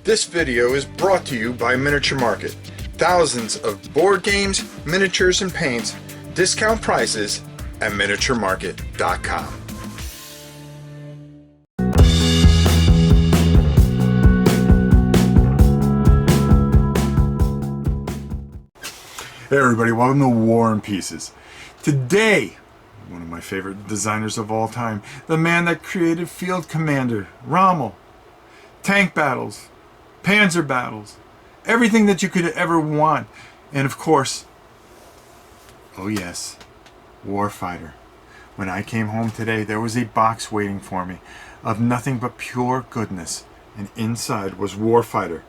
This video is brought to you by Miniature Market. Thousands of board games, miniatures, and paints, discount prices at miniaturemarket.com. Hey everybody, welcome to War and Pieces. Today, one of my favorite designers of all time, the man that created Field Commander, Rommel, tank battles, panzer battles, everything that you could ever want, and of course, oh yes, Warfighter. When I came home today, there was a box waiting for me of nothing but pure goodness, and inside was Warfighter,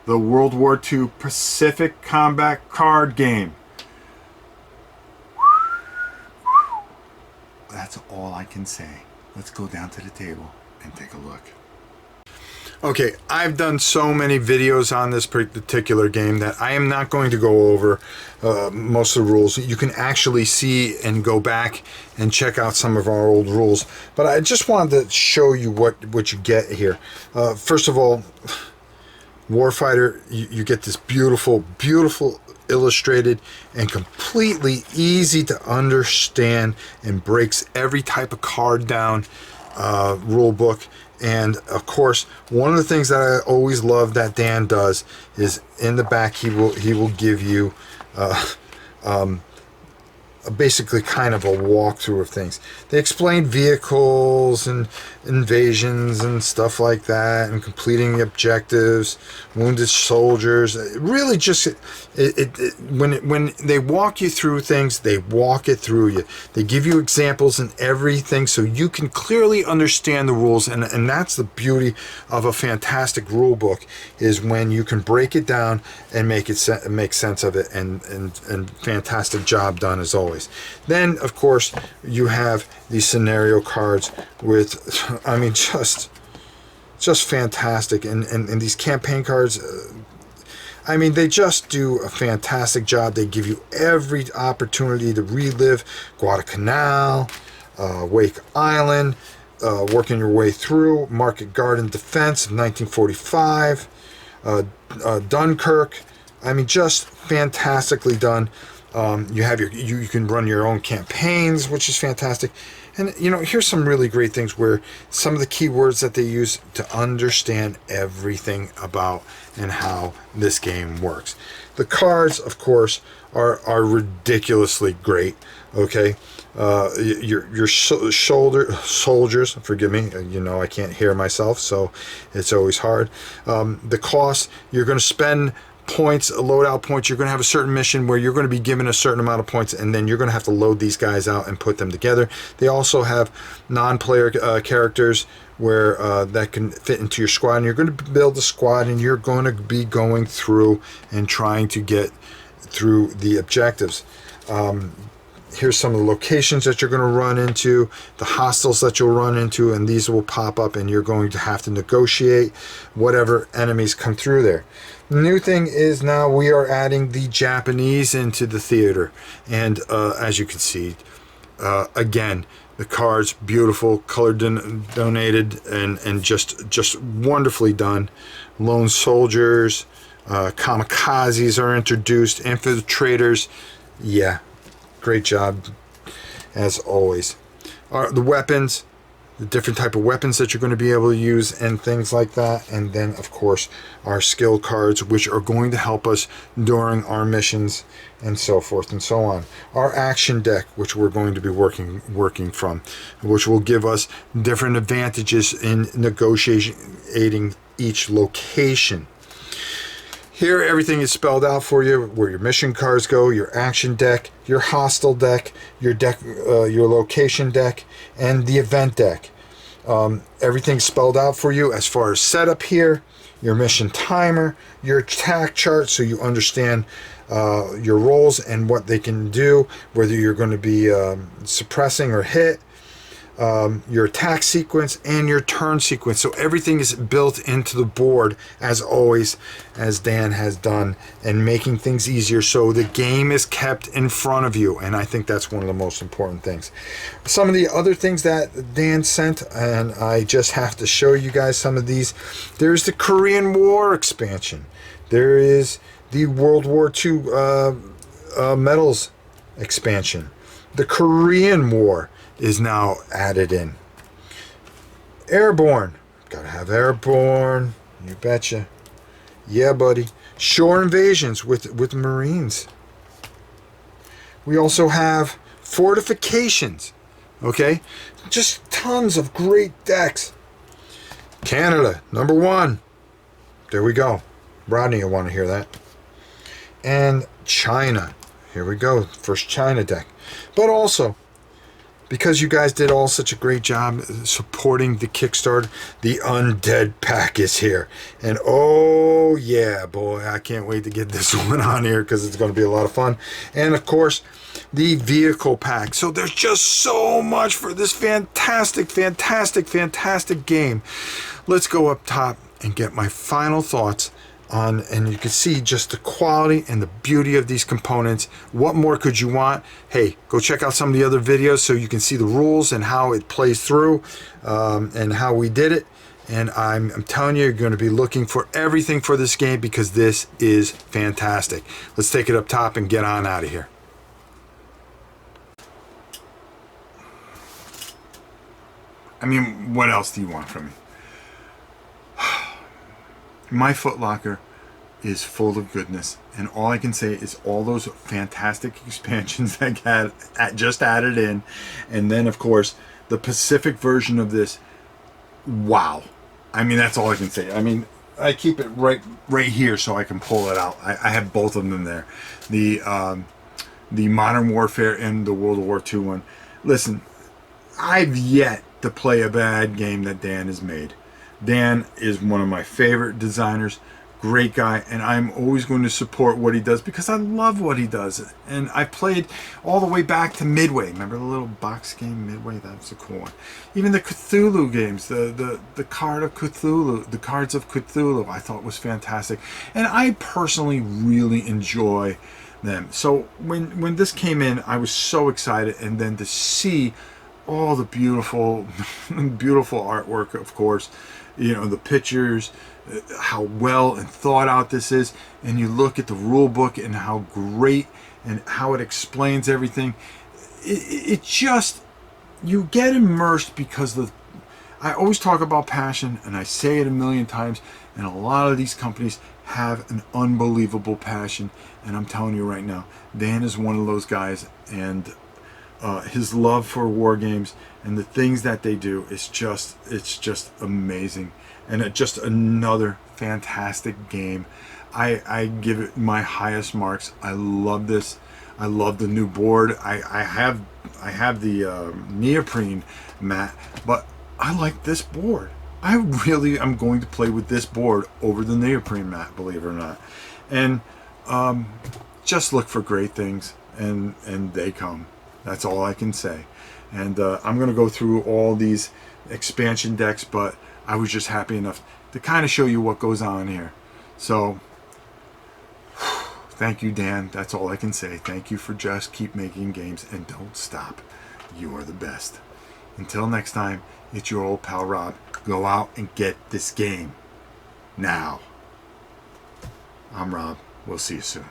the World War II Pacific combat card game. That's all I can say. Let's go down to the table and take a look. Okay, I've done so many videos on this particular game that I am not going to go over most of the rules. You can actually see and go back and check out some of our old rules. But I just wanted to show you what you get here. First of all, Warfighter, you get this beautiful illustrated and completely easy to understand and breaks every type of card down rule book. And of course, one of the things that I always love that Dan does is in the back he will give you basically kind of a walkthrough of things. They explain vehicles and invasions and stuff like that, and completing objectives, wounded soldiers. Really, just when they walk you through things, they walk it through you. They give you examples and everything, so you can clearly understand the rules. And that's the beauty of a fantastic rule book, is when you can break it down and make sense of it. And fantastic job done as always. Then, of course, you have these scenario cards with, I mean, just fantastic. And these campaign cards, I mean, they just do a fantastic job. They give you every opportunity to relive Guadalcanal, Wake Island, working your way through Market Garden Defense of 1945, Dunkirk. I mean, just fantastically done. You can run your own campaigns, which is fantastic. And here's some really great things where some of the keywords that they use to understand everything about and how this game works. The cards, of course, are ridiculously great. Okay, your soldiers. Forgive me. I can't hear myself, so it's always hard. The cost, you're going to spend points, loadout points. You're going to have a certain mission where you're going to be given a certain amount of points, and then you're going to have to load these guys out and put them together. They also have non-player characters where that can fit into your squad, and you're going to build a squad, and you're going to be going through and trying to get through the objectives. Here's some of the locations that you're going to run into, the hostiles that you'll run into, and these will pop up, and you're going to have to negotiate whatever enemies come through there. The new thing is now we are adding the Japanese into the theater, and as you can see, again, the cards, beautiful, color donated, and just wonderfully done. Lone soldiers, kamikazes are introduced, infiltrators. Yeah, great job as always. The weapons, the different type of weapons that you're going to be able to use and things like that. And then, of course, our skill cards, which are going to help us during our missions and so forth and so on. Our action deck, which we're going to be working from, which will give us different advantages in negotiating each location. Here, everything is spelled out for you, where your mission cards go, your action deck, your hostile deck, your location deck, and the event deck. Everything's spelled out for you as far as setup here, your mission timer, your attack chart, so you understand your roles and what they can do, whether you're going to be suppressing or hit. your attack sequence and your turn sequence. So everything is built into the board, as always, as Dan has done, and making things easier so the game is kept in front of you. And I think that's one of the most important things. Some of the other things that Dan sent, and I just have to show you guys some of these. There's the Korean War expansion. There is the World War II medals expansion. The Korean War is now added in. Airborne. Gotta have Airborne. You betcha. Yeah, buddy. Shore invasions with Marines. We also have fortifications. Okay? Just tons of great decks. Canada, number 1. There we go. Rodney, I want to hear that. And China. Here we go. First China deck. But also, because you guys did all such a great job supporting the Kickstarter, the Undead Pack is here. And oh yeah, boy, I can't wait to get this one on here because it's going to be a lot of fun. And of course, the Vehicle Pack. So there's just so much for this fantastic, fantastic, fantastic game. Let's go up top and get my final thoughts on, and you can see just the quality and the beauty of these components. What more could you want? Hey, go check out some of the other videos so you can see the rules and how it plays through, and how we did it. And I'm telling you, you're going to be looking for everything for this game because this is fantastic. Let's take it up top and get on out of here. I mean, what else do you want from me? My Foot Locker is full of goodness, and all I can say is all those fantastic expansions that got just added in, and then of course the Pacific version of this. Wow, I mean, that's all I can say. I mean, I keep it right here so I can pull it out. I have both of them there, the Modern Warfare and the World War II one. Listen, I've yet to play a bad game that Dan has made. Dan is one of my favorite designers, great guy, and I'm always going to support what he does because I love what he does. And I played all the way back to Midway. Remember the little box game Midway? That was a cool one. Even the Cthulhu games, the card of Cthulhu, the cards of Cthulhu, I thought was fantastic. And I personally really enjoy them. So when this came in, I was so excited, and then to see all the beautiful beautiful artwork, of course, you know, the pictures, how well and thought out this is, and you look at the rule book and how great and how it explains everything. It just, you get immersed because I always talk about passion, and I say it a million times, and a lot of these companies have an unbelievable passion, and I'm telling you right now, Dan is one of those guys, and his love for war games and the things that they do is just, it's just amazing. And just another fantastic game. I give it my highest marks. I love this. I love the new board. I have the neoprene mat, but I like this board. I really am going to play with this board over the neoprene mat, believe it or not. And just look for great things, and they come. That's all I can say. And I'm going to go through all these expansion decks, but I was just happy enough to kind of show you what goes on here. So, thank you, Dan. That's all I can say. Thank you for just keep making games and don't stop. You are the best. Until next time, it's your old pal Rob. Go out and get this game now. I'm Rob. We'll see you soon.